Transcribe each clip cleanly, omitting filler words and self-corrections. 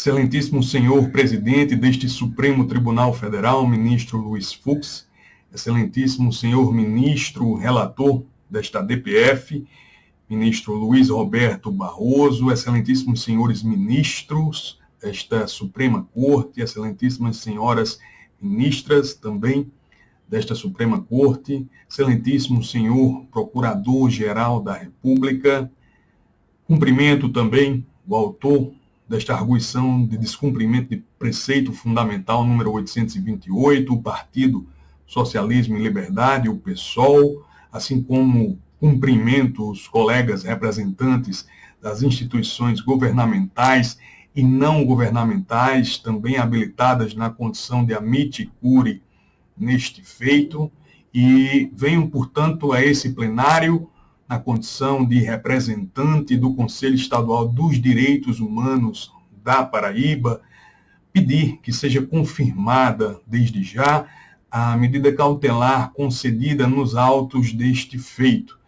Excelentíssimo senhor presidente deste Supremo Tribunal Federal, ministro Luiz Fux, excelentíssimo senhor ministro relator desta DPF, ministro Luiz Roberto Barroso, excelentíssimos senhores ministros desta Suprema Corte, excelentíssimas senhoras ministras também desta Suprema Corte, excelentíssimo senhor Procurador-Geral da República, cumprimento também o autor desta arguição de descumprimento de preceito fundamental número 828, o Partido Socialismo e Liberdade, o PSOL, assim como cumprimento os colegas representantes das instituições governamentais e não governamentais, também habilitadas na condição de amite curiae neste feito, e venho, portanto, a esse plenário na condição de representante do Conselho Estadual dos Direitos Humanos da Paraíba, pedir que seja confirmada desde já a medida cautelar concedida nos autos deste feito.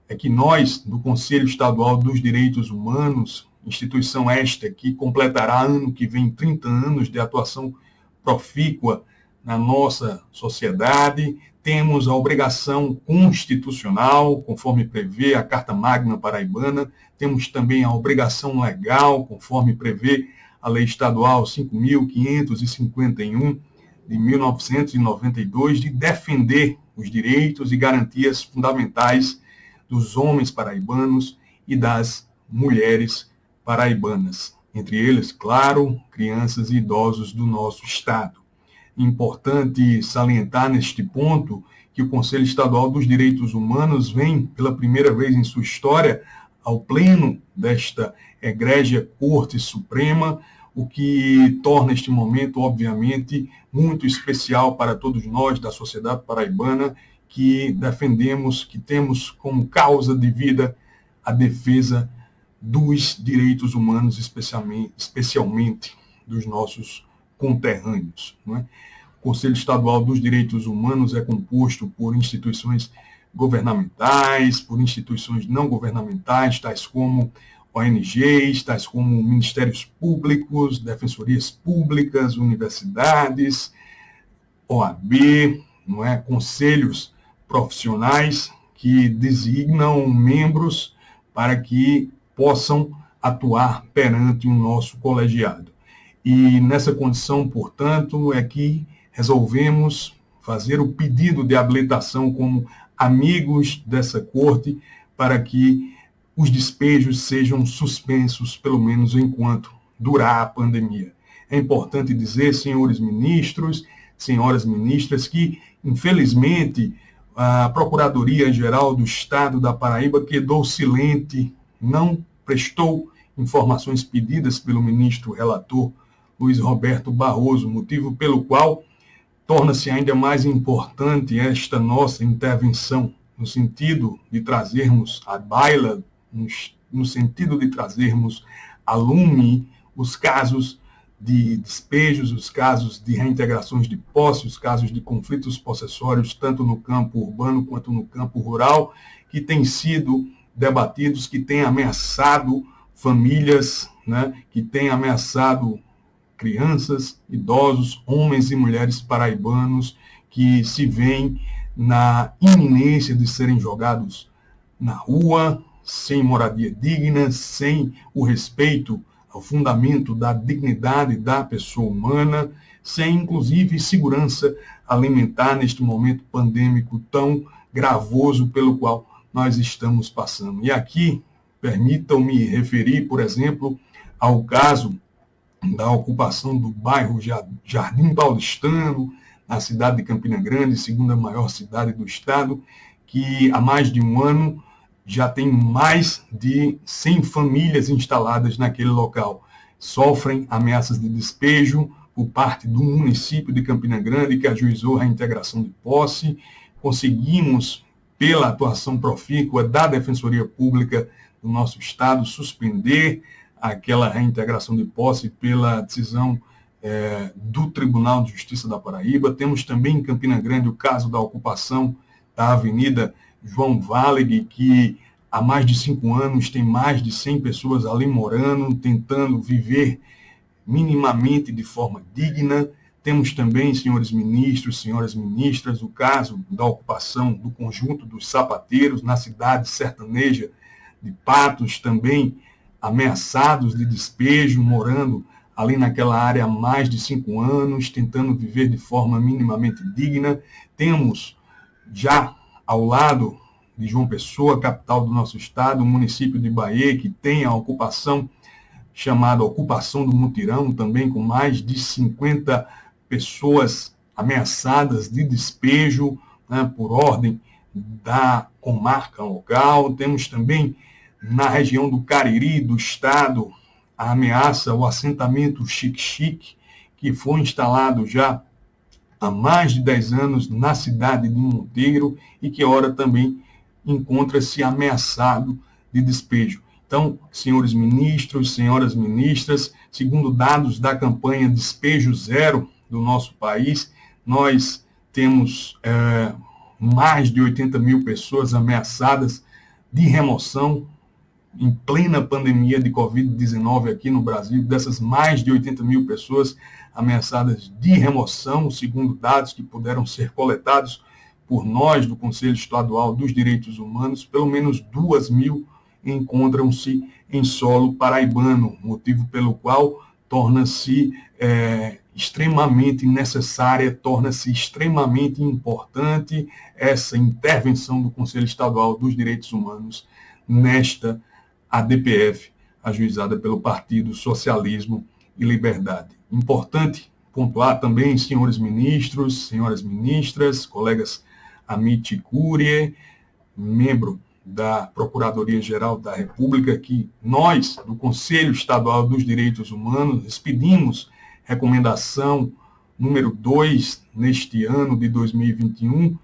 É que nós, do Conselho Estadual dos Direitos Humanos, instituição esta que completará ano que vem 30 anos de atuação profícua na nossa sociedade, temos a obrigação constitucional, conforme prevê a Carta Magna Paraibana, temos também a obrigação legal, conforme prevê a Lei Estadual 5.551, de 1992, de defender os direitos e garantias fundamentais dos homens paraibanos e das mulheres paraibanas, entre eles, claro, crianças e idosos do nosso Estado. Importante salientar neste ponto que o Conselho Estadual dos Direitos Humanos vem, pela primeira vez em sua história, ao pleno desta egrégia Corte Suprema, o que torna este momento, obviamente, muito especial para todos nós da sociedade paraibana, que defendemos, que temos como causa de vida a defesa dos direitos humanos, especialmente dos nossos conterrâneos. Não é? O Conselho Estadual dos Direitos Humanos é composto por instituições governamentais, por instituições não governamentais, tais como ONGs, tais como ministérios públicos, defensorias públicas, universidades, OAB, não é? Conselhos profissionais que designam membros para que possam atuar perante o nosso colegiado. E nessa condição, portanto, é que resolvemos fazer o pedido de habilitação como amigos dessa corte para que os despejos sejam suspensos, pelo menos enquanto durar a pandemia. É importante dizer, senhores ministros, senhoras ministras, que, infelizmente, a Procuradoria-Geral do Estado da Paraíba quedou silente, não prestou informações pedidas pelo ministro relator Luiz Roberto Barroso, motivo pelo qual torna-se ainda mais importante esta nossa intervenção, no sentido de trazermos à baila, no sentido de trazermos a lume os casos de despejos, os casos de reintegrações de posse, os casos de conflitos possessórios, tanto no campo urbano quanto no campo rural, que têm sido debatidos, que têm ameaçado famílias, né, que têm ameaçado crianças, idosos, homens e mulheres paraibanos que se veem na iminência de serem jogados na rua, sem moradia digna, sem o respeito ao fundamento da dignidade da pessoa humana, sem, inclusive, segurança alimentar neste momento pandêmico tão gravoso pelo qual nós estamos passando. E aqui, permitam-me referir, por exemplo, ao caso da ocupação do bairro Jardim Paulistano, na cidade de Campina Grande, segunda maior cidade do estado, que há mais de um ano já tem mais de 100 famílias instaladas naquele local. Sofrem ameaças de despejo por parte do município de Campina Grande, que ajuizou a reintegração de posse. Conseguimos, pela atuação profícua da Defensoria Pública do nosso estado, suspender aquela reintegração de posse pela decisão do Tribunal de Justiça da Paraíba. Temos também em Campina Grande o caso da ocupação da Avenida João Valeg, que há mais de 5 anos tem mais de 100 pessoas ali morando, tentando viver minimamente de forma digna. Temos também, senhores ministros, senhoras ministras, o caso da ocupação do conjunto dos sapateiros na cidade sertaneja de Patos, também ameaçados de despejo, morando ali naquela área há mais de 5 anos, tentando viver de forma minimamente digna. Temos já ao lado de João Pessoa, capital do nosso estado, o município de Bahia, que tem a ocupação chamada Ocupação do Mutirão, também com mais de 50 pessoas ameaçadas de despejo, né, por ordem da comarca local. Temos também na região do Cariri, do estado, a ameaça, o assentamento Xique-Xique, que foi instalado já há mais de 10 anos na cidade de Monteiro e que ora também encontra-se ameaçado de despejo. Então, senhores ministros, senhoras ministras, segundo dados da campanha Despejo Zero do nosso país, nós temos mais de 80 mil pessoas ameaçadas de remoção em plena pandemia de Covid-19 aqui no Brasil. Dessas mais de 80 mil pessoas ameaçadas de remoção, segundo dados que puderam ser coletados por nós do Conselho Estadual dos Direitos Humanos, pelo menos 2 mil encontram-se em solo paraibano, motivo pelo qual torna-se extremamente necessária, torna-se extremamente importante essa intervenção do Conselho Estadual dos Direitos Humanos nesta ADPF, ajuizada pelo Partido Socialismo e Liberdade. Importante pontuar também, senhores ministros, senhoras ministras, colegas Amit Curie, membro da Procuradoria-Geral da República, que nós, do Conselho Estadual dos Direitos Humanos, expedimos recomendação número 2, neste ano de 2021,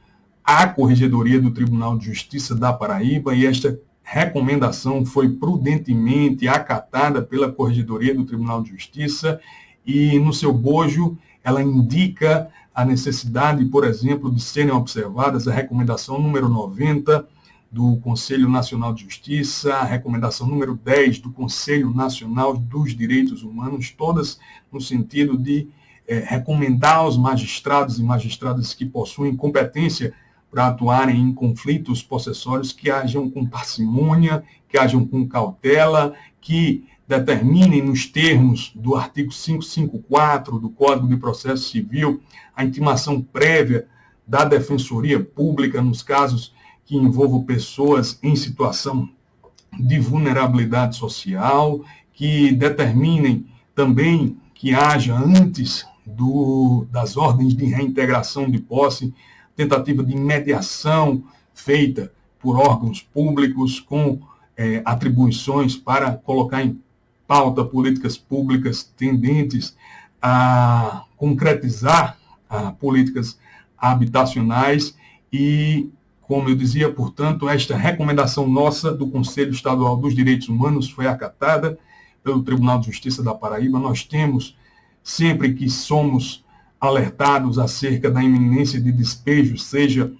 à Corregedoria do Tribunal de Justiça da Paraíba, e esta recomendação foi prudentemente acatada pela Corregedoria do Tribunal de Justiça e, no seu bojo, ela indica a necessidade, por exemplo, de serem observadas a recomendação número 90 do Conselho Nacional de Justiça, a recomendação número 10 do Conselho Nacional dos Direitos Humanos, todas no sentido de recomendar aos magistrados e magistradas que possuem competência para atuarem em conflitos possessórios que hajam com parcimônia, que hajam com cautela, que determinem nos termos do artigo 554 do Código de Processo Civil a intimação prévia da Defensoria Pública nos casos que envolvam pessoas em situação de vulnerabilidade social, que determinem também que haja antes das ordens de reintegração de posse, tentativa de mediação feita por órgãos públicos com atribuições para colocar em pauta políticas públicas tendentes a concretizar políticas habitacionais e, como eu dizia, portanto, esta recomendação nossa do Conselho Estadual dos Direitos Humanos foi acatada pelo Tribunal de Justiça da Paraíba. Nós temos, sempre que somos alertados acerca da iminência de despejo, seja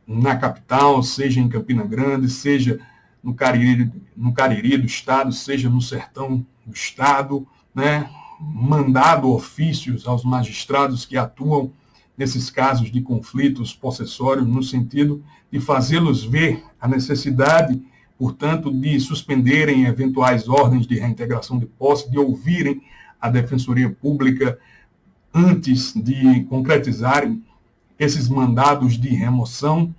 na capital, seja em Campina Grande, seja no Cariri do Estado, seja no Sertão do Estado, né, mandado ofícios aos magistrados que atuam nesses casos de conflitos possessórios, no sentido de fazê-los ver a necessidade, portanto, de suspenderem eventuais ordens de reintegração de posse, de ouvirem a Defensoria Pública antes de concretizarem esses mandados de remoção,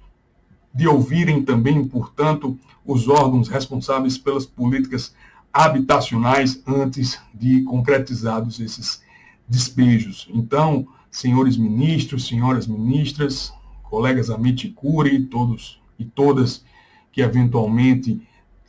de ouvirem também, portanto, os órgãos responsáveis pelas políticas habitacionais antes de concretizados esses despejos. Então, senhores ministros, senhoras ministras, colegas Amit Curie, todos e todas que eventualmente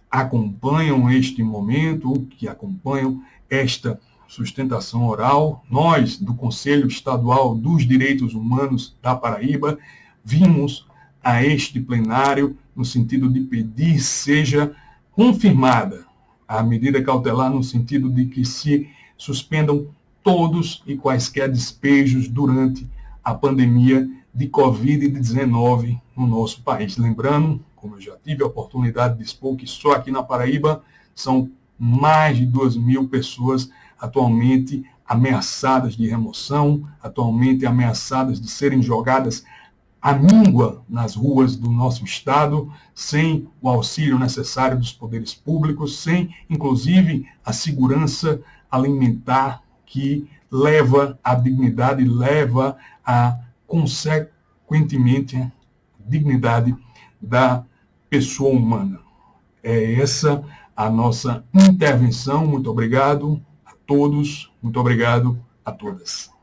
acompanham este momento, que acompanham esta sustentação oral, nós, do Conselho Estadual dos Direitos Humanos da Paraíba, vimos a este plenário no sentido de pedir seja confirmada a medida cautelar no sentido de que se suspendam todos e quaisquer despejos durante a pandemia de Covid-19 no nosso país. Lembrando, como eu já tive a oportunidade de expor, que só aqui na Paraíba são mais de 2 mil pessoas atualmente ameaçadas de remoção, atualmente ameaçadas de serem jogadas à míngua nas ruas do nosso Estado, sem o auxílio necessário dos poderes públicos, sem, inclusive, a segurança alimentar que leva à dignidade, leva a, consequentemente, a dignidade da pessoa humana. É essa a nossa intervenção. Muito obrigado a todos, muito obrigado a todas.